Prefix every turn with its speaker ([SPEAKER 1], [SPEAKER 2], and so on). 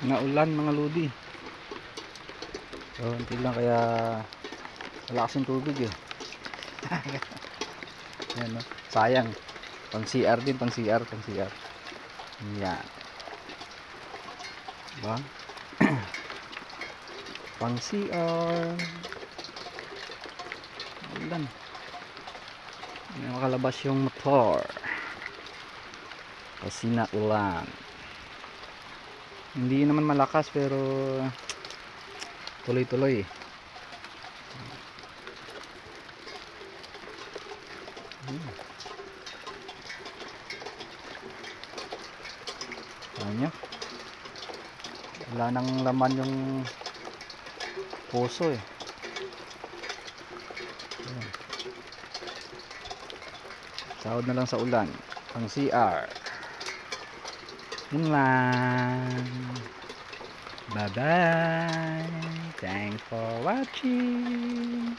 [SPEAKER 1] Naulan mga lodi. So, hindi lang kaya wala kasing tubig eh. Yan, no? Sayang. Pang CR din, pang CR, pang CR. Yan. Diba? Pang CR. Ulan. Hindi makalabas yung motor. Kasi naulan. Hindi naman malakas pero tuloy-tuloy. Ano? Wala nang laman yung puso eh. Sahod na lang sa ulan. Ang CR. Yun lang. Bye bye. Thanks for watching.